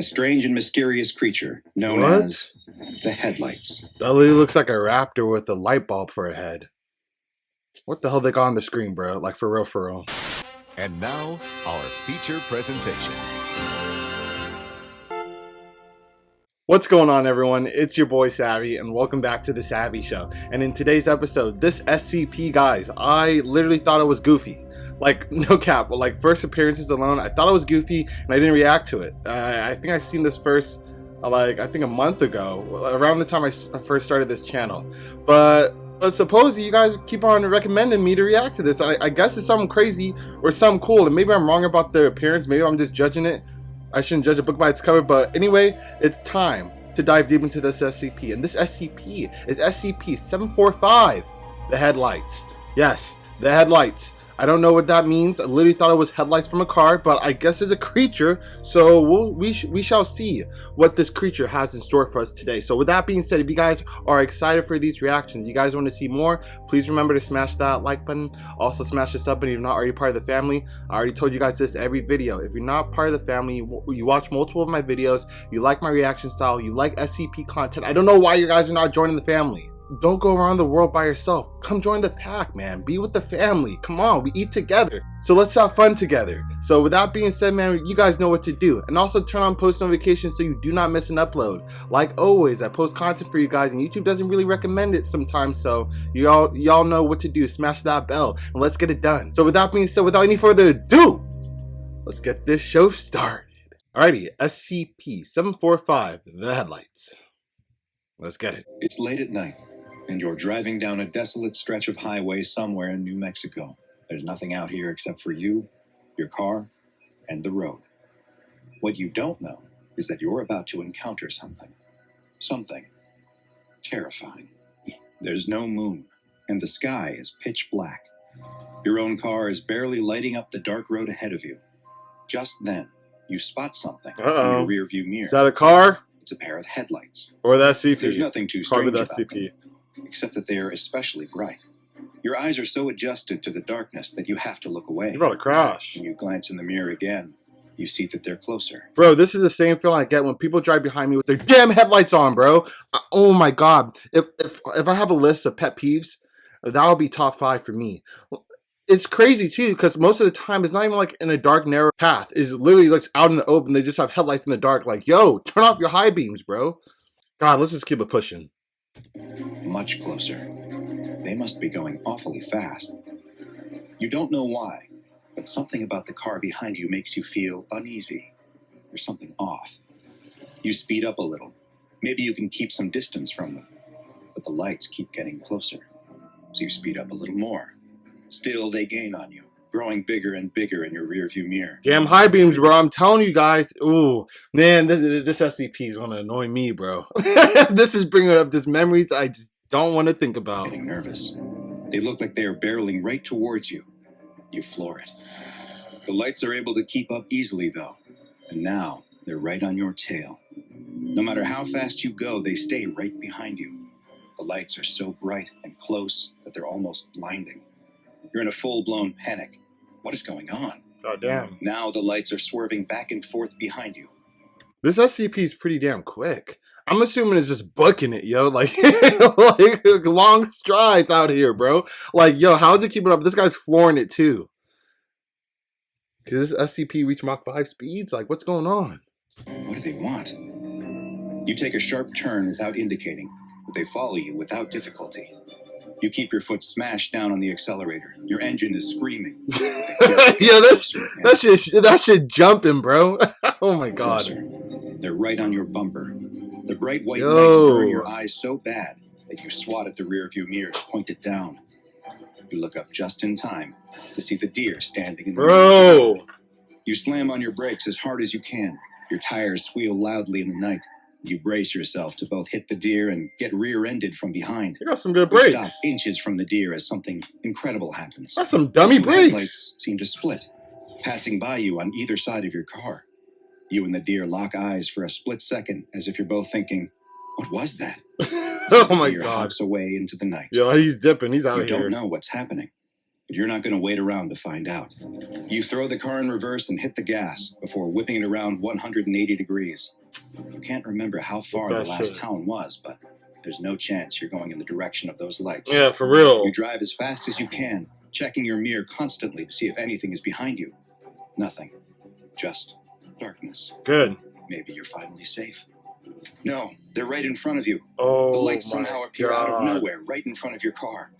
A strange and mysterious creature known as the headlights. That literally looks like a raptor with a light bulb for a head. What the hell they got on the screen, bro? Like, for real, for real. And now, our feature presentation. What's going on, everyone? It's your boy Savvy, and welcome back to the Savvy Show. And in today's episode, this SCP, guys, I literally thought it was goofy. Like, no cap, but like first appearances alone, I thought it was goofy, and I didn't react to it. I think I seen this first, I think a month ago, around the time I first started this channel. But supposedly you guys keep on recommending me to react to this. I guess it's something crazy or something cool, and maybe I'm wrong about the appearance. Maybe I'm just judging it. I shouldn't judge a book by its cover, but anyway, it's time to dive deep into this SCP. And this SCP is SCP-745, the headlights. Yes, the headlights. I don't know what that means. I literally thought it was headlights from a car, but I guess it's a creature. So we shall see what this creature has in store for us today. So with that being said, if you guys are excited for these reactions, you guys want to see more, please remember to smash that like button. Also smash the sub button if you're not already part of the family. I already told you guys this every video. If you're not part of the family, you watch multiple of my videos, you like my reaction style, you like SCP content, I don't know why you guys are not joining the family. Don't go around the world by yourself. Come join the pack, man. Be with the family. Come on, we eat together. So let's have fun together. So with that being said, man, you guys know what to do. And also turn on post notifications so you do not miss an upload. Like always, I post content for you guys and YouTube doesn't really recommend it sometimes. So y'all know what to do. Smash that bell and let's get it done. So with that being said, without any further ado, let's get this show started. Alrighty, SCP-745, the headlights. Let's get it. It's late at night, and you're driving down a desolate stretch of highway somewhere in New Mexico. There's nothing out here except for you, your car, and the road. What you don't know is that you're about to encounter something. Something terrifying. There's no moon, and the sky is pitch black. Your own car is barely lighting up the dark road ahead of you. Just then, you spot something in your rearview mirror. Is that a car? It's a pair of headlights. Or the SCP? There's nothing too strange about SCP. them, except that they are especially bright. Your eyes are so adjusted to the darkness that you have to look away. You're about to crash. When you glance in the mirror again, you see that they're closer. Bro, this is the same feeling I get when people drive behind me with their damn headlights on, bro. Oh my god. If I have a list of pet peeves, that would be top 5 for me. It's crazy too, because most of the time it's not even like in a dark, narrow path. It's literally like out in the open. They just have headlights in the dark. Like, yo, turn off your high beams, bro. God, let's just keep it pushing. Much closer. They must be going awfully fast. You don't know why, but something about the car behind you makes you feel uneasy. There's something off. You speed up a little. Maybe you can keep some distance from them, but the lights keep getting closer. So you speed up a little more. Still, they gain on you, growing bigger and bigger in your rearview mirror. Damn high beams, bro. I'm telling you guys. Ooh, man, this SCP is going to annoy me, bro. This is bringing up just memories I just don't want to think about. Getting nervous. They look like they are barreling right towards you. You floor it. The lights are able to keep up easily, though. And now, they're right on your tail. No matter how fast you go, they stay right behind you. The lights are so bright and close that they're almost blinding. You're in a full-blown panic. What is going on? Oh, damn. Now the lights are swerving back and forth behind you. This SCP is pretty damn quick. I'm assuming it's just booking it, yo. Like, like long strides out here, bro. Like, yo, how is it keeping up? This guy's flooring it, too. Does this SCP reach Mach 5 speeds? Like, what's going on? What do they want? You take a sharp turn without indicating, but they follow you without difficulty. You keep your foot smashed down on the accelerator. Your engine is screaming. Yeah, that shit jumping, bro. Oh my god. Closer. They're right on your bumper. The bright white lights burn your eyes so bad that you swat at the rearview mirror to point it down. You look up just in time to see the deer standing in the mirror. You slam on your brakes as hard as you can. Your tires squeal loudly in the night. You brace yourself to both hit the deer and get rear-ended from behind. You got some good brakes. You stop inches from the deer as something incredible happens. That's some dummy brakes. Lights seem to split, passing by you on either side of your car. You and the deer lock eyes for a split second, as if you're both thinking, "What was that?" Oh my god! Hops away into the night. Yo, he's dipping. He's out of here. You don't know what's happening. but you're not going to wait around to find out. You throw the car in reverse and hit the gas before whipping it around 180 degrees. You can't remember how far the last town was, but there's no chance you're going in the direction of those lights. Yeah, for real. You drive as fast as you can, checking your mirror constantly to see if anything is behind you. Nothing. Just darkness. Good. Maybe you're finally safe. No, they're right in front of you. Oh, the lights somehow appear out of nowhere, right in front of your car.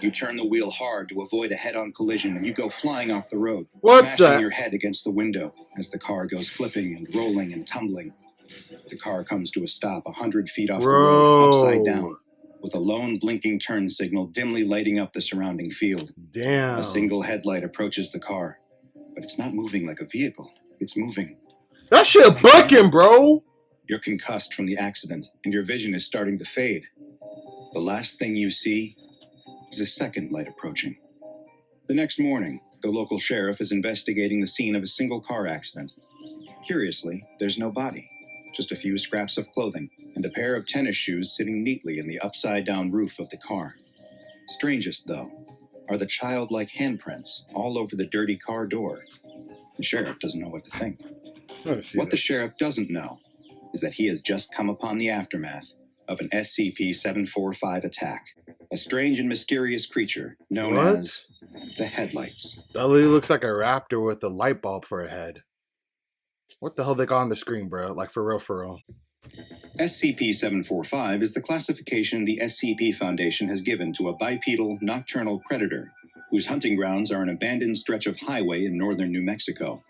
You turn the wheel hard to avoid a head-on collision, and you go flying off the road, smashing your head against the window as the car goes flipping and rolling and tumbling. The car comes to a stop 100 feet off the road, upside down, with a lone blinking turn signal dimly lighting up the surrounding field. Damn. A single headlight approaches the car, but it's not moving like a vehicle. It's moving. That shit bucking, bro. You're concussed from the accident, and your vision is starting to fade. The last thing you see is a second light approaching. The next morning, the local sheriff is investigating the scene of a single car accident. Curiously, there's no body, just a few scraps of clothing and a pair of tennis shoes sitting neatly in the upside-down roof of the car. Strangest, though, are the childlike handprints all over the dirty car door. The sheriff doesn't know what to think. What the sheriff doesn't know is that he has just come upon the aftermath of an SCP-745 attack, a strange and mysterious creature known as the Headlights. That literally looks like a raptor with a light bulb for a head. What the hell they got on the screen, bro? Like, for real, for real. SCP-745 is the classification the SCP Foundation has given to a bipedal nocturnal predator whose hunting grounds are an abandoned stretch of highway in northern New Mexico.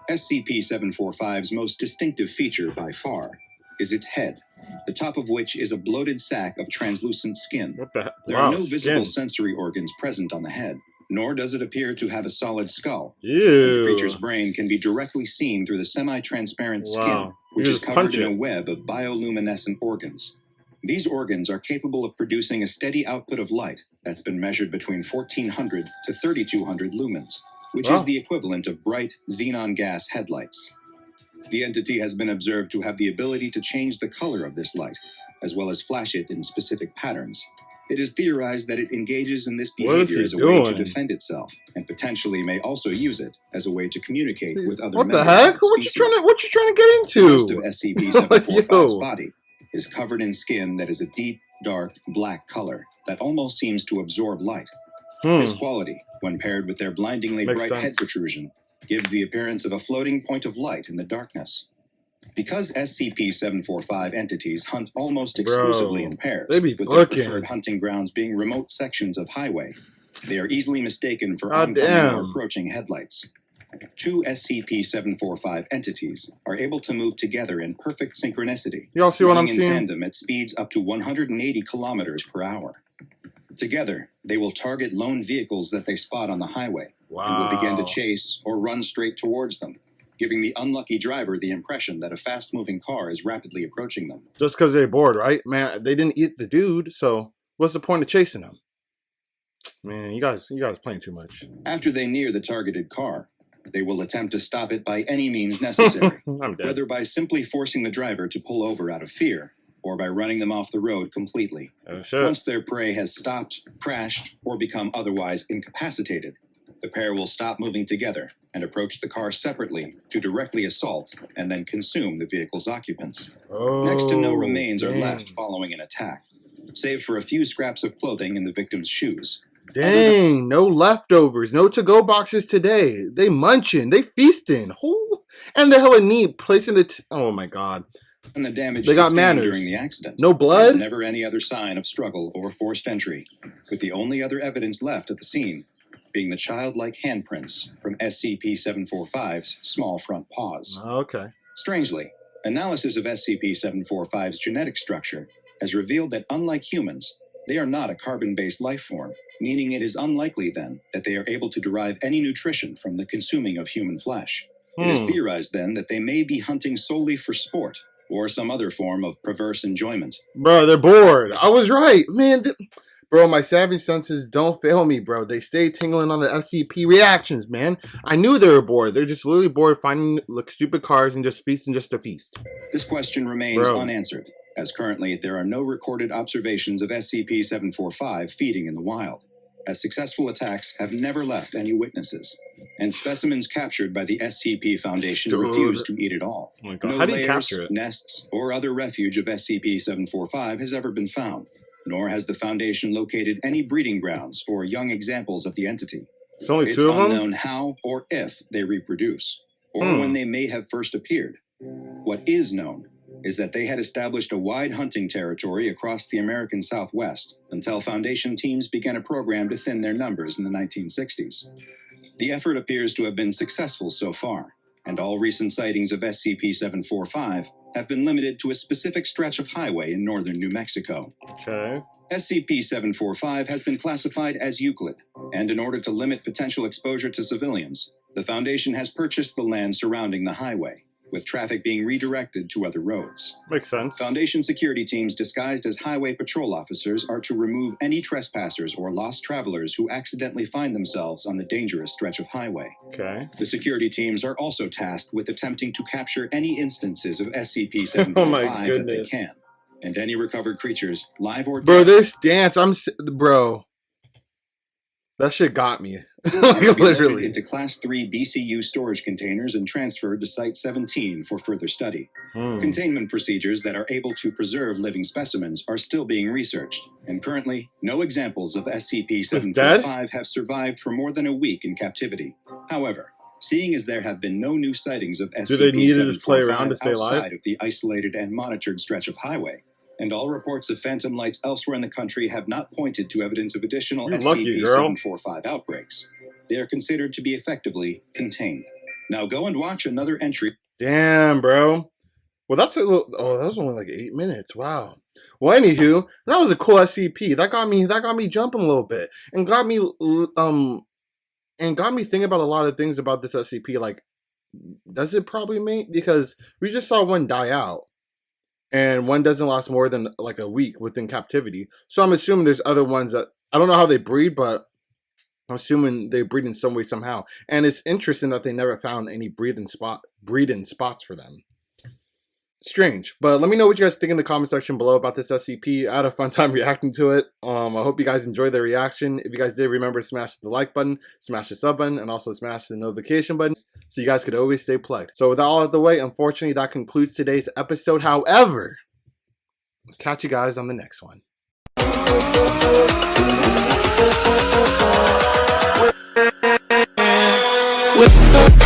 SCP-745's most distinctive feature by far is its head, the top of which is a bloated sac of translucent skin. What the heck? There are no visible sensory organs present on the head, nor does it appear to have a solid skull. Ew. The creature's brain can be directly seen through the semi-transparent skin, which is covered in a web of bioluminescent organs. These organs are capable of producing a steady output of light that's been measured between 1400 to 3200 lumens, which is the equivalent of bright xenon gas headlights. The entity has been observed to have the ability to change the color of this light, as well as flash it in specific patterns. It is theorized that it engages in this behavior as a way to defend itself, and potentially may also use it as a way to communicate with other members What the heck? of the species. What you trying to get into? Most of SCP-745's body is covered in skin that is a deep, dark, black color that almost seems to absorb light. This quality, when paired with their blindingly bright head protrusion, gives the appearance of a floating point of light in the darkness. Because SCP-745 entities hunt almost exclusively in pairs, with their preferred hunting grounds being remote sections of highway, they are easily mistaken for oncoming or approaching headlights. Two SCP-745 entities are able to move together in perfect synchronicity, y'all see what I'm in seeing? tandem at speeds up to 180 kilometers per hour. Together, they will target lone vehicles that they spot on the highway, and will begin to chase or run straight towards them, giving the unlucky driver the impression that a fast-moving car is rapidly approaching them. Just because they're bored, right? Man, they didn't eat the dude, so what's the point of chasing him? Man, you guys playing too much. After they near the targeted car, they will attempt to stop it by any means necessary, I'm dead. whether by simply forcing the driver to pull over out of fear, or by running them off the road completely. Once their prey has stopped, crashed, or become otherwise incapacitated, the pair will stop moving together and approach the car separately to directly assault and then consume the vehicle's occupants. Next to no remains are left following an attack, save for a few scraps of clothing in the victim's shoes. Dang, no leftovers, no to-go boxes today. They munching, they feasting. And the hella neat placing the... oh my god. And the damage they got sustained manners. During the accident. No blood? There's never any other sign of struggle or forced entry, with the only other evidence left at the scene being the childlike handprints from SCP-745's small front paws. Okay. Strangely, analysis of SCP-745's genetic structure has revealed that unlike humans, they are not a carbon-based life form, meaning it is unlikely then that they are able to derive any nutrition from the consuming of human flesh. It is theorized then that they may be hunting solely for sport, or some other form of perverse enjoyment. Bro, they're bored. I was right. Man, bro, my savvy senses don't fail me, bro. They stay tingling on the SCP reactions, man. I knew they were bored. They're just literally bored finding like stupid cars and just feasting just to feast. This question remains unanswered, as currently there are no recorded observations of SCP-745 feeding in the wild. as successful attacks have never left any witnesses, and specimens captured by the SCP Foundation Dude. refuse to eat it all. Oh my God. No How do you layers, capture it? nests, or other refuge of SCP-745 has ever been found, nor has the Foundation located any breeding grounds or young examples of the entity. It's only It's two of them? unknown how or if they reproduce, or when they may have first appeared. What is known is that they had established a wide hunting territory across the American Southwest until Foundation teams began a program to thin their numbers in the 1960s. The effort appears to have been successful so far, and all recent sightings of SCP-745 have been limited to a specific stretch of highway in northern New Mexico. Okay. SCP-745 has been classified as Euclid, and in order to limit potential exposure to civilians, the Foundation has purchased the land surrounding the highway, with traffic being redirected to other roads. Makes sense. Foundation security teams disguised as highway patrol officers are to remove any trespassers or lost travelers who accidentally find themselves on the dangerous stretch of highway. Okay. The security teams are also tasked with attempting to capture any instances of SCP-745 Oh my that they goodness. can, and any recovered creatures, live or Bro, dead. this dance, bro. That shit got me. Are to be loaded Literally. into Class 3 BCU storage containers and transferred to Site 17 for further study. Containment procedures that are able to preserve living specimens are still being researched, and currently, no examples of SCP-745 have survived for more than a week in captivity. However, seeing as there have been no new sightings of Do they need to just play around to SCP-745 stay alive? outside of the isolated and monitored stretch of highway, and all reports of phantom lights elsewhere in the country have not pointed to evidence of additional You're lucky, girl. SCP-745 outbreaks. They are considered to be effectively contained. Now go and watch another entry. Damn, bro. Well, that's a little. Oh, that was only like 8 minutes. Wow. Well, anywho, that was a cool SCP. That got me jumping a little bit, and got me thinking about a lot of things about this SCP. Like, does it probably mate? Because we just saw one die out, and one doesn't last more than like a week within captivity. So I'm assuming there's other ones that I don't know how they breed, but I'm assuming they breed in some way somehow. And it's interesting that they never found any breeding spots for them. Strange. But let me know what you guys think in the comment section below about this SCP. I had a fun time reacting to it. I hope you guys enjoyed the reaction. If you guys did, remember to smash the like button, smash the sub button, and also smash the notification button so you guys could always stay plugged. So with that all out of the way, unfortunately, that concludes today's episode. However, I'll catch you guys on the next one. With